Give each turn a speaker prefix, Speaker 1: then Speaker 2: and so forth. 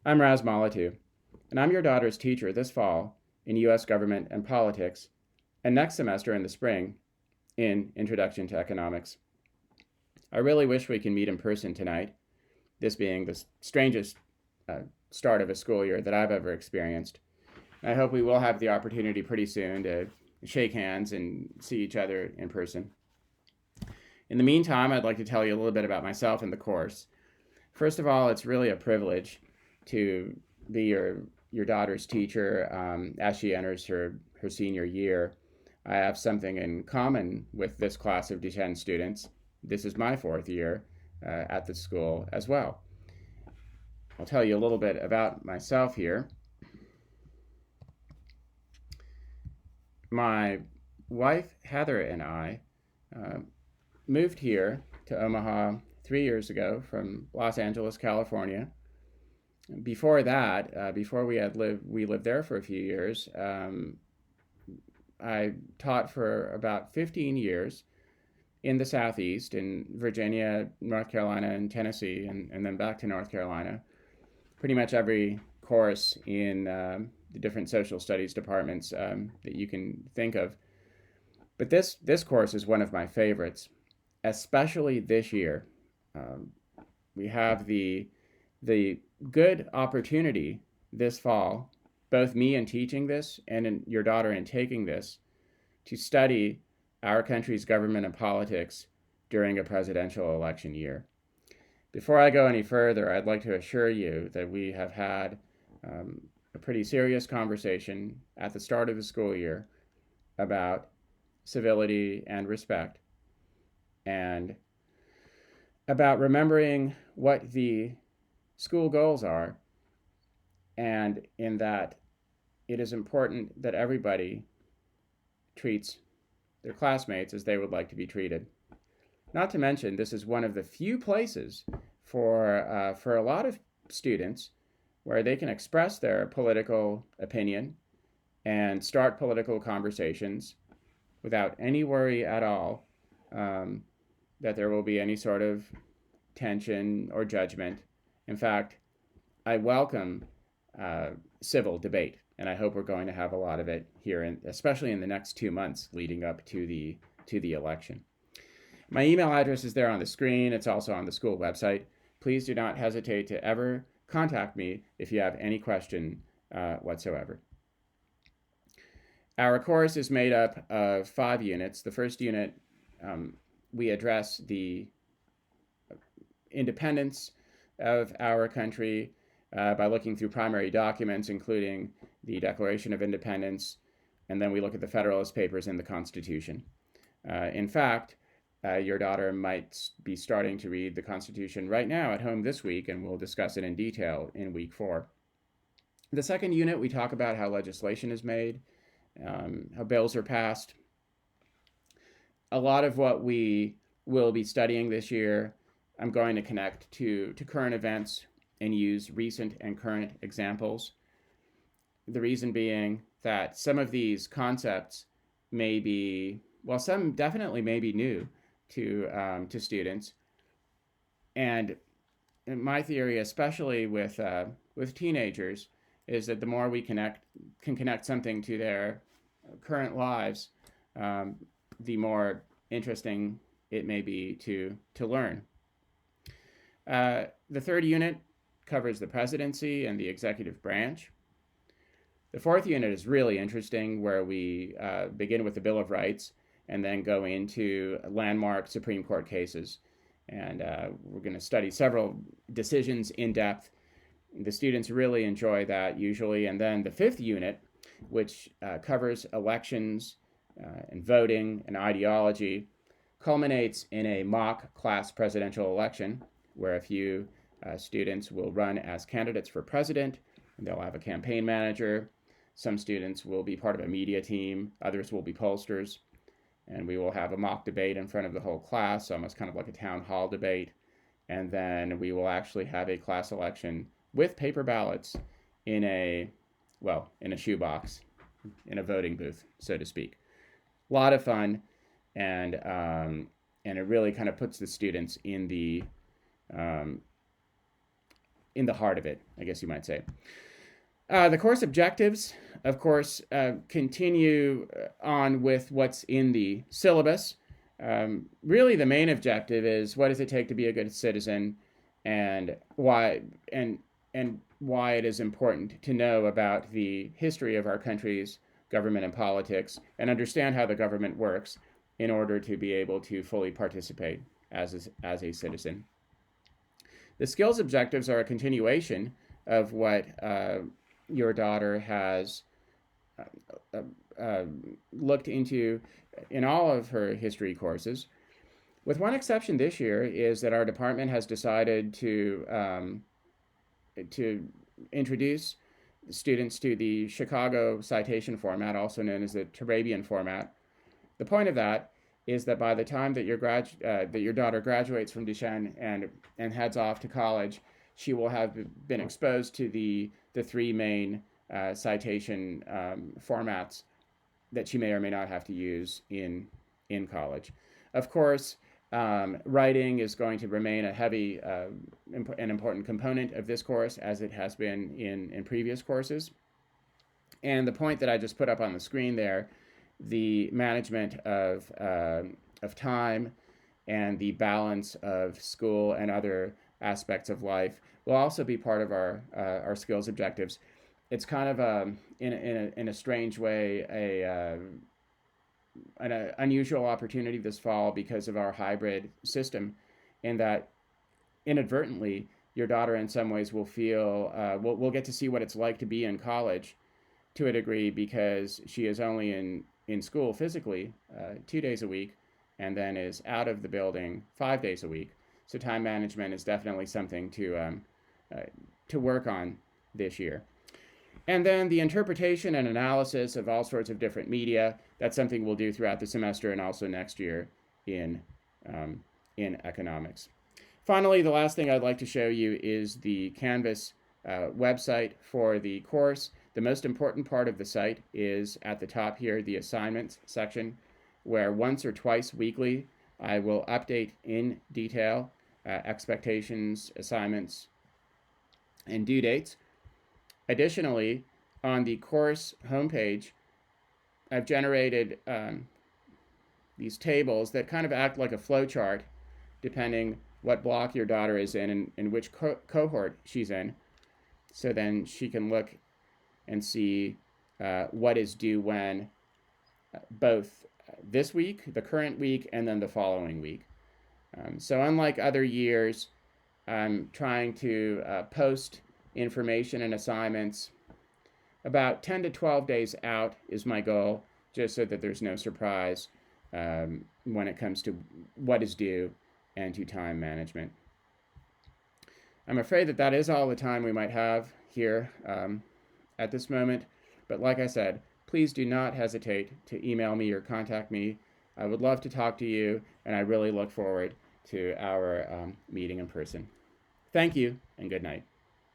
Speaker 1: I'm Molotiu, and I'm your daughter's teacher this fall in U.S. government and politics, and next semester in the spring in Introduction to Economics. I really wish we can meet in person tonight, this being the strangest start of a school year that I've ever experienced. I hope we will have the opportunity pretty soon to shake hands and see each other in person. In the meantime, I'd like to tell you a little bit about myself and the course. First of all, it's really a privilege to be your daughter's teacher as she enters her senior year. I have something in common with this class of D10 students. This is my fourth year at the school as well. I'll tell you a little bit about myself here. My wife, Heather, and I moved here to Omaha 3 years ago from Los Angeles, California. Before that, before we lived there for a few years, I taught for about 15 years in the Southeast, in Virginia, North Carolina, and Tennessee, and then back to North Carolina. Pretty much every course in the different social studies departments that you can think of. But this course is one of my favorites, especially this year. We have the good opportunity this fall, both me in teaching this and in your daughter in taking this, to study our country's government and politics during a presidential election year. Before I go any further, I'd like to assure you that we have had a pretty serious conversation at the start of the school year about civility and respect, and about remembering what the school goals are, and in that it is important that everybody treats their classmates as they would like to be treated. Not to mention, this is one of the few places for a lot of students where they can express their political opinion and start political conversations without any worry at all that there will be any sort of tension or judgment. In fact, I welcome civil debate, and I hope we're going to have a lot of it here, especially in the next 2 months leading up to the election. My email address is there on the screen. It's also on the school website. Please do not hesitate to ever contact me if you have any question whatsoever. Our course is made up of 5 units. The first unit, we address the independence of our country by looking through primary documents, including the Declaration of Independence, and then we look at the Federalist Papers and the Constitution. In fact, your daughter might be starting to read the Constitution right now at home this week, and we'll discuss it in detail in week 4. The second unit, we talk about how legislation is made, how bills are passed. A lot of what we will be studying this year, I'm going to connect to current events and use recent and current examples. The reason being that some of these concepts may be, well, some definitely may be new to students. And my theory, especially with teenagers, is that the more we can connect something to their current lives, the more interesting it may be to learn. The third unit covers the presidency and the executive branch. The fourth unit is really interesting, where we begin with the Bill of Rights and then go into landmark Supreme Court cases. And we're going to study several decisions in depth. The students really enjoy that usually. And then the fifth unit, which covers elections and voting and ideology, culminates in a mock class presidential election, where a few students will run as candidates for president, and they'll have a campaign manager. Some students will be part of a media team, others will be pollsters, and we will have a mock debate in front of the whole class, almost kind of like a town hall debate, and then we will actually have a class election with paper ballots in a shoebox, in a voting booth, so to speak. A lot of fun, and it really kind of puts the students in the in the heart of it, I guess you might say. The course objectives, of course, continue on with what's in the syllabus. Really, the main objective is what does it take to be a good citizen, and why and why it is important to know about the history of our country's government and politics, and understand how the government works in order to be able to fully participate as a citizen. The skills objectives are a continuation of what your daughter has uh, uh, looked into in all of her history courses. With one exception this year is that our department has decided to introduce students to the Chicago citation format, also known as the Turabian format. The point of that is that by the time that your daughter graduates from Duchesne and heads off to college, she will have been exposed to the three main citation formats that she may or may not have to use in college. Of course, writing is going to remain a heavy and important component of this course, as it has been in previous courses. And the point that I just put up on the screen there, the management of time and the balance of school and other aspects of life, will also be part of our skills objectives. It's kind of in a strange way an unusual opportunity this fall because of our hybrid system, in that inadvertently your daughter in some ways will feel will get to see what it's like to be in college to a degree, because she is only in school physically 2 days a week, and then is out of the building 5 days a week. So time management is definitely something to work on this year. And then the interpretation and analysis of all sorts of different media, that's something we'll do throughout the semester and also next year in economics. Finally, the last thing I'd like to show you is the Canvas website for the course. The most important part of the site is at the top here, the assignments section, where once or twice weekly I will update in detail expectations, assignments, and due dates. Additionally, on the course homepage, I've generated these tables that kind of act like a flow chart, depending what block your daughter is in and which cohort she's in. So then she can look and see what is due when, both this week, the current week, and then the following week. So unlike other years, I'm trying to post information and assignments about 10 to 12 days out is my goal, just so that there's no surprise when it comes to what is due and to time management. I'm afraid that is all the time we might have here at this moment, but like I said, please do not hesitate to email me or contact me. I would love to talk to you, and I really look forward to our meeting in person. Thank you, and good night.